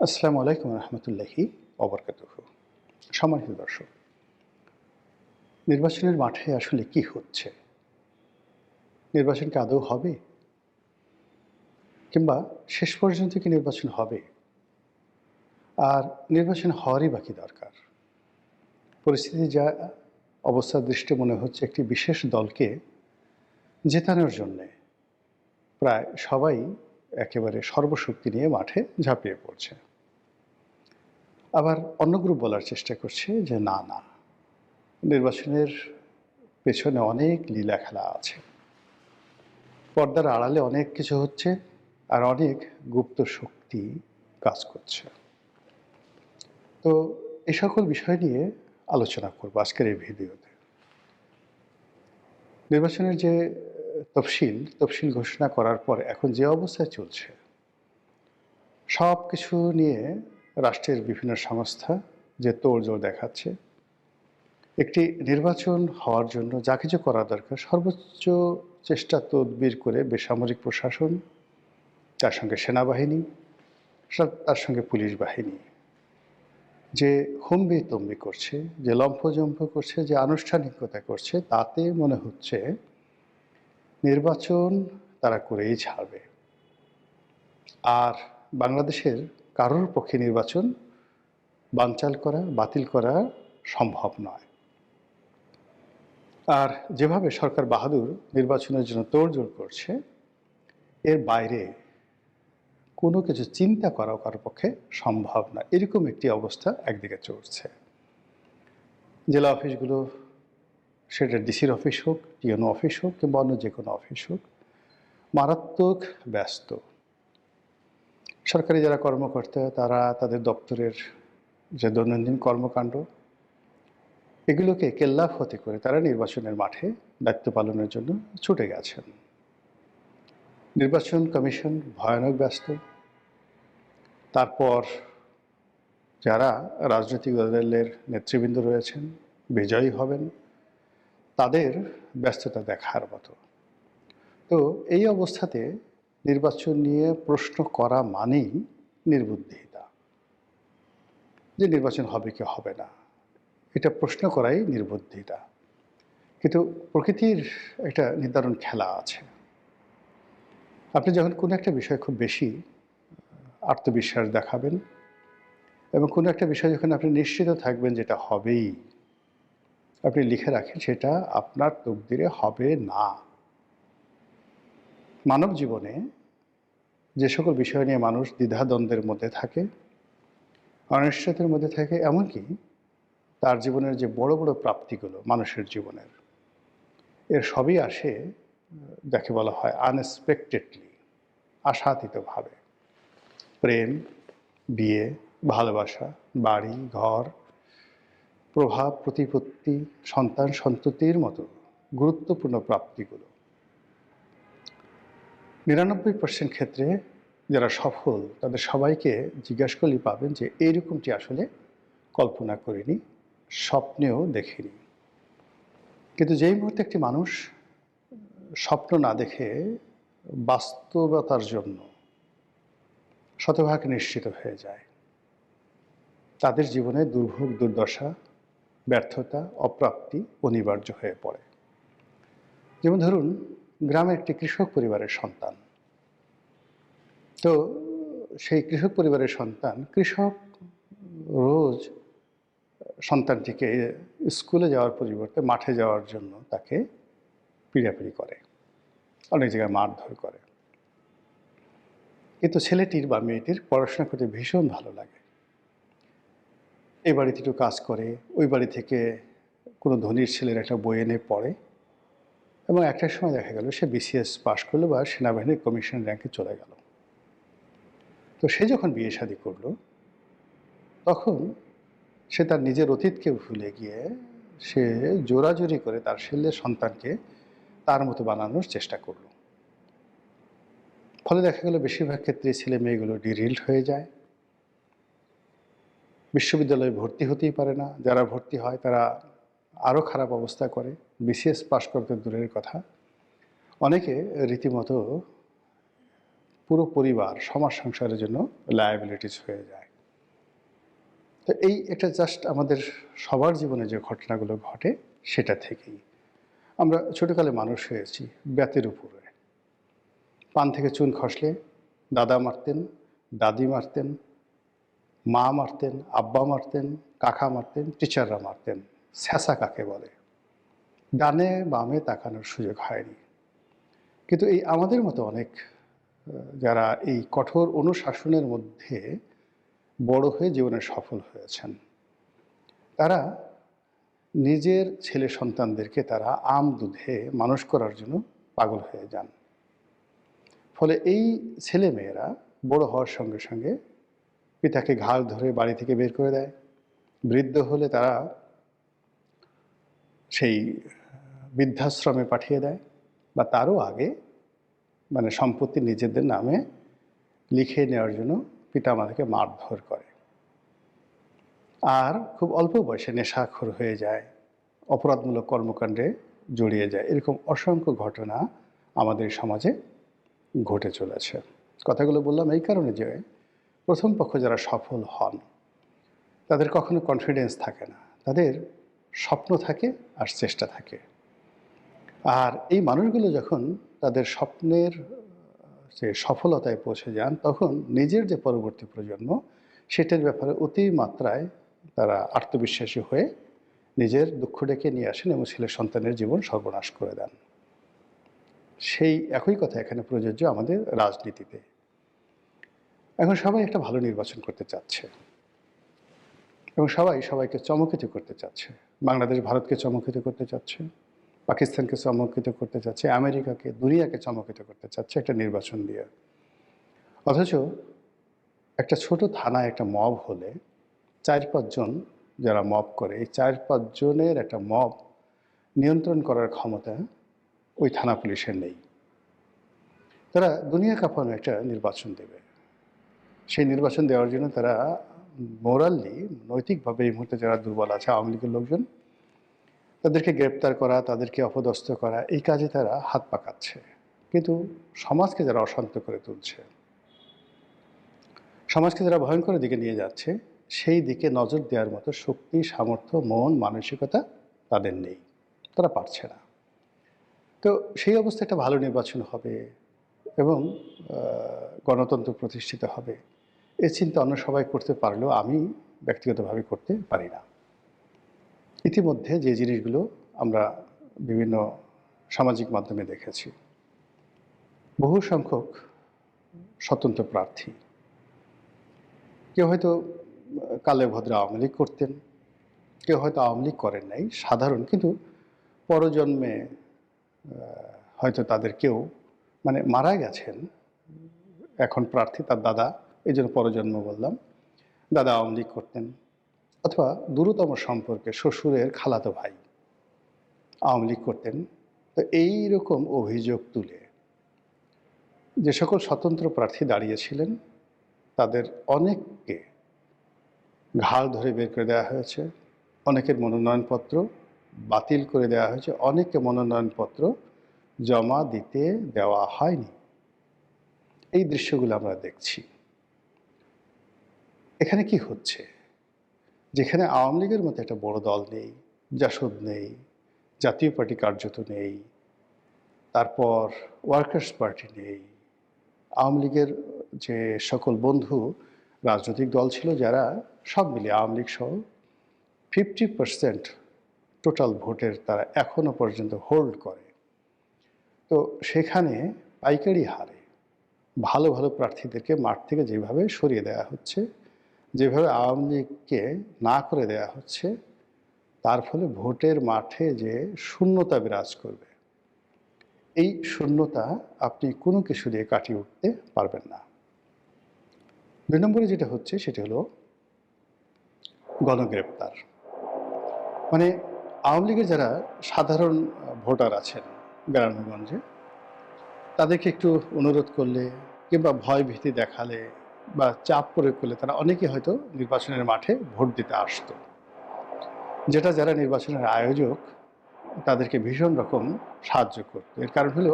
আসসালামু আলাইকুম রহমতুল্লাহি ওবরকাতুহু। সম্মানিত দর্শক, নির্বাচনের মাঠে আসলে কি হচ্ছে? নির্বাচন কি আদৌ হবে? কিংবা শেষ পর্যন্ত কি নির্বাচন হবে? আর নির্বাচন হওয়ারই বাকি দরকার। পরিস্থিতি যা অবস্থার দৃষ্টে মনে হচ্ছে একটি বিশেষ দলকে জেতানোর জন্যে প্রায় সবাই একেবারে সর্বশক্তি নিয়ে মাঠে ঝাঁপিয়ে পড়ছে। আবার অন্য গ্রুপ বলার চেষ্টা করছে যে না, নির্বাচনের পেছনে অনেক লীলা খেলা আছে। পর্দার আড়ালে অনেক কিছু হচ্ছে আর অনেক গুপ্ত শক্তি কাজ করছে। তো এই সকল বিষয় নিয়ে আলোচনা করব আজকের এই ভিডিওতে। নির্বাচনের যে তফসিল ঘোষণা করার পর এখন যে অবস্থায় চলছে, সব কিছু নিয়ে রাষ্ট্রের বিভিন্ন সংস্থা যে তোড়জোড় দেখাচ্ছে, একটি নির্বাচন হওয়ার জন্য যা কিছু করা দরকার সর্বোচ্চ চেষ্টা তদবির করে বেসামরিক প্রশাসন, তার সঙ্গে সেনাবাহিনী, তার সঙ্গে পুলিশ বাহিনী যে হম্বিতম্বি করছে, যে লম্ফজম্ফ করছে, যে আনুষ্ঠানিকতা করছে, তাতে মনে হচ্ছে নির্বাচন তারা করেই ছাড়বে। আর বাংলাদেশের কারোর পক্ষে নির্বাচন বাতিল করা সম্ভব নয়। আর যেভাবে সরকার বাহাদুর নির্বাচনের জন্য তোড়জোড় করছে, এর বাইরে কোনো কিছু চিন্তা করাও কারোর পক্ষে সম্ভব না। এরকম একটি অবস্থা একদিকে চলছে। জেলা অফিসগুলো, সেটা ডিসির অফিস হোক, টিএনও অফিস হোক কিংবা অন্য যে কোনো অফিস হোক, মারাত্মক ব্যস্ত। সরকারি যারা কর্মকর্তা তারা তাদের দপ্তরের যে দৈনন্দিন কর্মকাণ্ড, এগুলোকে কেল্লাফতে করে তারা নির্বাচনের মাঠে দায়িত্ব পালনের জন্য ছুটে গেছেন। নির্বাচন কমিশন ভয়ানক ব্যস্ত। তারপর যারা রাজনৈতিক দলের নেতৃবৃন্দ রয়েছেন, বিজয়ী হবেন, তাদের ব্যস্ততা দেখার মতো। তো এই অবস্থাতে নির্বাচন নিয়ে প্রশ্ন করা মানেই নির্বুদ্ধিতা, যে নির্বাচন হবে কি হবে না, এটা প্রশ্ন করাই নির্বুদ্ধিতা। কিন্তু প্রকৃতির একটা নির্ধারণ খেলা আছে। আপনি যখন কোনো একটা বিষয় খুব বেশি আত্মবিশ্বাস দেখাবেন এবং কোনো একটা বিষয় যখন আপনি নিশ্চিত থাকবেন যেটা হবেই, আপনি লিখে রাখেন সেটা আপনার তকদিরে হবে না। মানব জীবনে যে সকল বিষয় নিয়ে মানুষ দ্বিধাদ্বন্দ্বের মধ্যে থাকে, অনিশ্চয়তার মধ্যে থাকে, এমনকি তার জীবনের যে বড় বড় প্রাপ্তিগুলো মানুষের জীবনের, এর সবই আসে যাকে বলা হয় আনএক্সপেক্টেডলি, আশাতীতভাবে। প্রেম, বিয়ে, ভালোবাসা, বাড়ি ঘর, প্রভাব প্রতিপত্তি, সন্তান সন্ততির মতো গুরুত্বপূর্ণ প্রাপ্তিগুলো ৯৯% ক্ষেত্রে যারা সফল তাদের সবাইকে জিজ্ঞাসা করলেই পাবেন যে এইরকমটি আসলে কল্পনা করিনি, স্বপ্নেও দেখিনি। কিন্তু যেই মুহূর্তে একটি মানুষ স্বপ্ন না দেখে বাস্তবতার জন্য শতভাগ নিশ্চিত হয়ে যায়, তাদের জীবনে দুর্ভোগ, দুর্দশা, ব্যর্থতা, অপ্রাপ্তি অনিবার্য হয়ে পড়ে। যেমন ধরুন, গ্রামের একটি কৃষক পরিবারের সন্তান। তো সেই কৃষক পরিবারের সন্তান, কৃষক রোজ সন্তানটিকে স্কুলে যাওয়ার পরিবর্তে মাঠে যাওয়ার জন্য তাকে পিড়াপিড়ি করে, অনেক জায়গায় মারধর করে। কিন্তু ছেলেটির বা মেয়েটির পড়াশোনা করতে ভীষণ ভালো লাগে। এই বাড়িতে একটু কাজ করে, ওই বাড়ি থেকে কোনো ধনীর ছেলের একটা বই এনে পড়ে এবং একটা সময় দেখা গেল সে বিসিএস পাশ করলো বা সেনাবাহিনীর কমিশন র্যাঙ্কে চলে গেল। তো সে যখন বিয়ে শাদী করলো, তখন সে তার নিজের অতীতকে ভুলে গিয়ে সে জোরাজুরি করে তার ছেলের সন্তানকে তার মতো বানানোর চেষ্টা করলো। ফলে দেখা গেল বেশিরভাগ ক্ষেত্রে ছেলে মেয়েগুলো ডিরিল্ড হয়ে যায়, বিশ্ববিদ্যালয়ে ভর্তি হতেই পারে না। যারা ভর্তি হয় তারা আরও খারাপ অবস্থা করে, বিসিএস পাশ করতে দূরের কথা, অনেকে রীতিমতো পুরো পরিবার, সমাজ সংসারের জন্য লায়াবিলিটিস হয়ে যায়। তো এই এটা জাস্ট আমাদের সবার জীবনে যে ঘটনাগুলো ঘটে সেটা থেকেই। আমরা ছোটকালে মানুষ হয়েছি বেতের উপরে। পান থেকে চুন খসলে দাদা মারতেন, দাদি মারতেন, মা মারতেন, আব্বা মারতেন, কাকা মারতেন, টিচাররা মারতেন। ছ্যাঁচা কাকে বলে? ডানে বামে তাকানোর সুযোগ হয়নি। কিন্তু এই আমাদের মতো অনেক যারা এই কঠোর অনুশাসনের মধ্যে বড় হয়ে জীবনে সফল হয়েছেন, তারা নিজের ছেলে সন্তানদেরকে তারা আম দুধে মানুষ করার জন্য পাগল হয়ে যান। ফলে এই ছেলে মেয়েরা বড় হওয়ার সঙ্গে সঙ্গে পিতাকে ঘাড় ধরে বাড়ি থেকে বের করে দেয়। বৃদ্ধ হলে তারা সেই বৃদ্ধাশ্রমে পাঠিয়ে দেয়, বা তারও আগে মানে সম্পত্তি নিজেদের নামে লিখে নেওয়ার জন্য পিতামাতাকে মারধর করে। আর খুব অল্প বয়সে নেশাখোর হয়ে যায়, অপরাধমূলক কর্মকাণ্ডে জড়িয়ে যায়। এরকম অসংখ্য ঘটনা আমাদের সমাজে ঘটে চলেছে। কথাগুলো বললাম এই কারণে যে প্রথম পক্ষ যারা সফল হন তাদের কখনো কনফিডেন্স থাকে না, তাদের স্বপ্ন থাকে আর চেষ্টা থাকে। আর এই মানুষগুলো যখন তাদের স্বপ্নের যে সফলতায় পৌঁছে যান, তখন নিজের যে পরবর্তী প্রজন্ম সেটার ব্যাপারে অতিমাত্রায় তারা আত্মবিশ্বাসী হয়ে নিজের দুঃখ ডেকে নিয়ে আসেন এবং ছেলে সন্তানের জীবন সর্বনাশ করে দেন। সেই একই কথা এখানে প্রযোজ্য আমাদের রাজনীতিতে। এখন সবাই একটা ভালো নির্বাচন করতে চাচ্ছে এবং সবাই সবাইকে চমকিত করতে চাচ্ছে। বাংলাদেশ ভারতকে চমকিত করতে চাচ্ছে, পাকিস্তানকে চমকিত করতে চাচ্ছে, আমেরিকাকে, দুনিয়াকে চমকিত করতে চাচ্ছে একটা নির্বাচন দিয়ে। অথচ একটা ছোট থানায় একটা মব হলে 4-5 জন যারা মব করে, এই 4-5 জনের একটা মব নিয়ন্ত্রণ করার ক্ষমতা ওই থানা পুলিশের নেই। তারা দুনিয়া কাঁপানো একটা নির্বাচন দেবে। সেই নির্বাচন দেওয়ার জন্য তারা মোরালি, নৈতিকভাবে এই মুহূর্তে যারা দুর্বল আছে, আওয়ামী লীগের লোকজন, তাদেরকে গ্রেপ্তার করা, তাদেরকে অপদস্থ করা, এই কাজে তারা হাত পাকাচ্ছে। কিন্তু সমাজকে যারা অশান্ত করে তুলছে, সমাজকে যারা ভয়ঙ্কর দিকে নিয়ে যাচ্ছে, সেই দিকে নজর দেওয়ার মতো শক্তি, সামর্থ্য, মন, মানসিকতা তাদের নেই, তারা পারছে না। তো সেই অবস্থায় একটা ভালো নির্বাচন হবে এবং গণতন্ত্র প্রতিষ্ঠিত হবে, এই চিন্তা অন্য সবাই করতে পারলেও আমি ব্যক্তিগতভাবে করতে পারি না। ইতিমধ্যে যে জিনিসগুলো আমরা বিভিন্ন সামাজিক মাধ্যমে দেখেছি, বহু সংখ্যক স্বতন্ত্র প্রার্থী, কেউ হয়তো কালে ভদ্রে আওয়ামী লীগ করতেন, কেউ হয়তো আওয়ামী লীগ করেন নাই, সাধারণ, কিন্তু পরজন্মে হয়তো তাদের কেউ মানে মারা গেছেন, এখন প্রার্থী তার দাদা, এই জন্য পরজন্ম বললাম, দাদা আওয়ামী লীগ করতেন, অথবা দূরতম সম্পর্কে শ্বশুরের খালাতো ভাই আওয়ামী লীগ করতেন। তো এই রকম অভিযোগ তুলে যে সকল স্বতন্ত্র প্রার্থী দাঁড়িয়েছিলেন তাদের অনেককে ঘাড় ধরে বের করে দেওয়া হয়েছে, অনেকের মনোনয়নপত্র বাতিল করে দেওয়া হয়েছে, অনেককে মনোনয়নপত্র জমা দিতে দেওয়া হয়নি। এই দৃশ্যগুলো আমরা দেখছি। এখানে কি হচ্ছে? যেখানে আওয়ামী লীগের মতো একটা বড় দল নেই, জাসদ নেই, জাতীয় পার্টি কার্যত নেই, তারপর ওয়ার্কার্স পার্টি নেই, আওয়ামী লীগের যে সকল বন্ধু রাজনৈতিক দল ছিল, যারা সব মিলিয়ে আওয়ামী লীগ সহ 50% টোটাল ভোটের তারা এখনো পর্যন্ত হোল্ড করে। তো সেখানে পাইকারি হারে ভালো ভালো প্রার্থীদেরকে মাঠ থেকে যেভাবে সরিয়ে দেওয়া হচ্ছে, যেভাবে আওয়ামী লীগকে না করে দেওয়া হচ্ছে, তার ফলে ভোটের মাঠে যে শূন্যতা বিরাজ করবে, এই শূন্যতা আপনি কোনো কিছু দিয়ে কাটিয়ে উঠতে পারবেন না। 2 নম্বরে যেটা হচ্ছে সেটা হলো গণগ্রেপ্তার। মানে আওয়ামী লীগের যারা সাধারণ ভোটার আছেন গ্রামগঞ্জে, তাদেরকে একটু অনুরোধ করলে কিংবা ভয় ভীতি দেখালে বা চাপ প্রয়োগ করলে তারা অনেকে হয়তো নির্বাচনের মাঠে ভোট দিতে আসতো, যেটা যারা নির্বাচনের আয়োজক তাদেরকে ভীষণ রকম সাহায্য করতো। এর কারণ হলো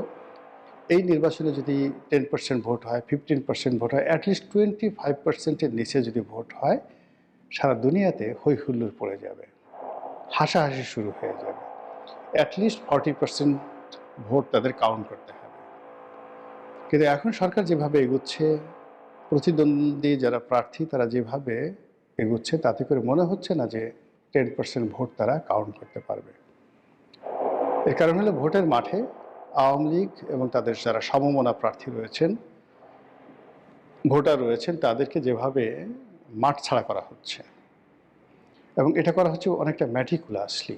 এই নির্বাচনে যদি 10% ভোট হয়, 15% ভোট হয়, অ্যাটলিস্ট 25%-এর নিচে যদি ভোট হয়, সারা দুনিয়াতে হৈ হুল্লোড় পড়ে যাবে, হাসাহাসি শুরু হয়ে যাবে। অ্যাটলিস্ট 40% ভোট তাদের কাউন্ট করতে হবে। কিন্তু এখন সরকার যেভাবে এগুচ্ছে, প্রতিদ্বন্দ্বী যারা প্রার্থী তারা যেভাবে এগুচ্ছে, তাতে করে মনে হচ্ছে না যে 10% ভোট তারা কাউন্ট করতে পারবে। এর কারণ হলো ভোটের মাঠে আওয়ামী লীগ এবং তাদের যারা সমমনা প্রার্থী রয়েছেন, ভোটার রয়েছেন, তাদেরকে যেভাবে মাঠ ছাড়া করা হচ্ছে, এবং এটা করা হচ্ছে অনেকটা ম্যাটিকুলাসলি।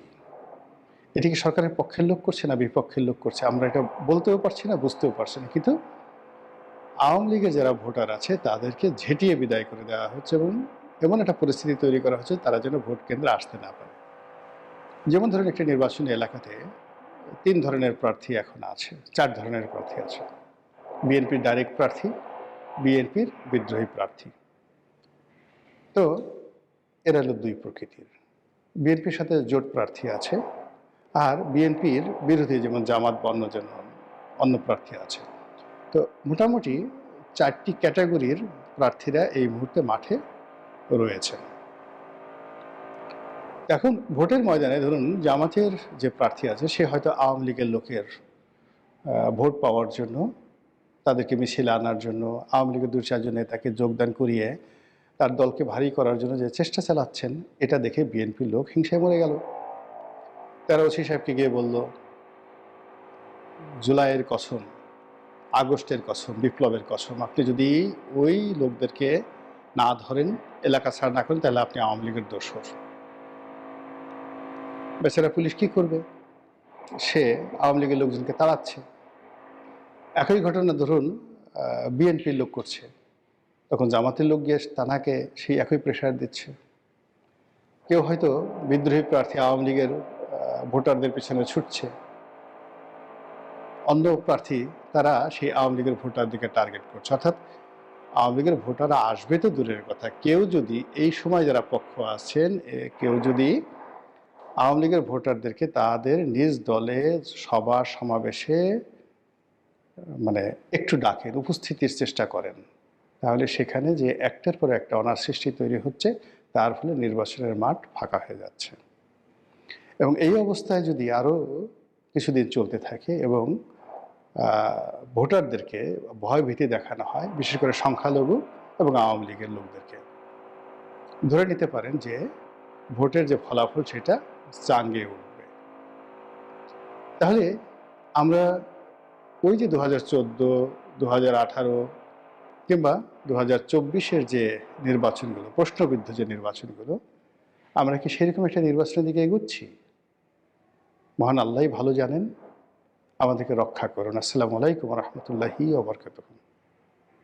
এটি কি সরকারের পক্ষের লোক করছে না বিপক্ষের লোক করছে আমরা এটা বলতেও পারছি না, বুঝতেও পারছি না। কিন্তু আওয়ামী লীগের যারা ভোটার আছে তাদেরকে ঝেঁটিয়ে বিদায় করে দেওয়া হচ্ছে এবং এমন একটা পরিস্থিতি তৈরি করা হচ্ছে তারা যেন ভোট কেন্দ্রে আসতে না পারে। যেমন ধরেন একটি নির্বাচনী এলাকাতে 3 ধরনের প্রার্থী এখন আছে, 4 ধরনের প্রার্থী আছে। বিএনপির ডাইরেক্ট প্রার্থী, বিএনপির বিদ্রোহী প্রার্থী। তো এরা হলো 2 প্রকৃতির। বিএনপির সাথে জোট প্রার্থী আছে, আর বিএনপির বিরোধী যেমন জামাত বা অন্য প্রার্থী আছে। তো মোটামুটি 4টি ক্যাটাগরির প্রার্থীরা এই মুহূর্তে মাঠে রয়েছে। এখন ভোটের ময়দানে ধরুন জামাতের যে প্রার্থী আছে সে হয়তো আওয়ামী লীগের লোকের ভোট পাওয়ার জন্য, তাদেরকে মিছিলে আনার জন্য, আওয়ামী লীগের 2-4 জন নেতাকে যোগদান করিয়ে তার দলকে ভারী করার জন্য যে চেষ্টা চালাচ্ছেন, এটা দেখে বিএনপির লোক হিংসায় মরে গেল। তারা ওসি সাহেবকে গিয়ে বলল, জুলাইয়ের কসম, আগস্টের কসম, বিপ্লবের কসম, আপনি যদি ওই লোকদেরকে না ধরেন, এলাকা ছাড়া না করেন, তাহলে আপনি আওয়ামী লীগের দোসর। বেচারা পুলিশ কি করবে? সে আওয়ামী লীগের লোকজনকে তাড়াচ্ছে। একই ঘটনা ধরুন বিএনপির লোক করছে, তখন জামাতের লোক গিয়ে তানাকে সেই একই প্রেশার দিচ্ছে। কেউ হয়তো বিদ্রোহী প্রার্থী আওয়ামী লীগের ভোটারদের পিছনে ছুটছে, অন্য প্রার্থী তারা সেই আওয়ামী লীগের ভোটারদেরকে টার্গেট করছে। অর্থাৎ আওয়ামী লীগের ভোটাররা আসবে তো দূরের কথা, কেউ যদি এই সময় যারা পক্ষ আছেন, কেউ যদি আওয়ামী লীগের ভোটারদেরকে তাদের নিজ দলে সভা সমাবেশে মানে একটু ডাকেন, উপস্থিতির চেষ্টা করেন, তাহলে সেখানে যে একটার পর একটা অনার সৃষ্টি তৈরি হচ্ছে, তার ফলে নির্বাচনের মাঠ ফাঁকা হয়ে যাচ্ছে। এবং এই অবস্থায় যদি আরও কিছুদিন চলতে থাকে এবং ভোটারদেরকে ভয় ভীতি দেখানো হয়, বিশেষ করে সংখ্যালঘু এবং আওয়ামী লীগের লোকদেরকে, ধরে নিতে পারেন যে ভোটের যে ফলাফল সেটা চাঙ্গে উঠবে। তাহলে আমরা ওই যে 2014, 2018 কিংবা 2024-এর যে নির্বাচনগুলো, প্রশ্নবিদ্ধ যে নির্বাচনগুলো, আমরা কি সেরকম একটা নির্বাচনের দিকে এগুচ্ছি? মহান আল্লাহই ভালো জানেন। আমাদেরকে রক্ষা করুন। আসসালামু আলাইকুম ওয়া রাহমাতুল্লাহি ওয়া বারাকাতুহু।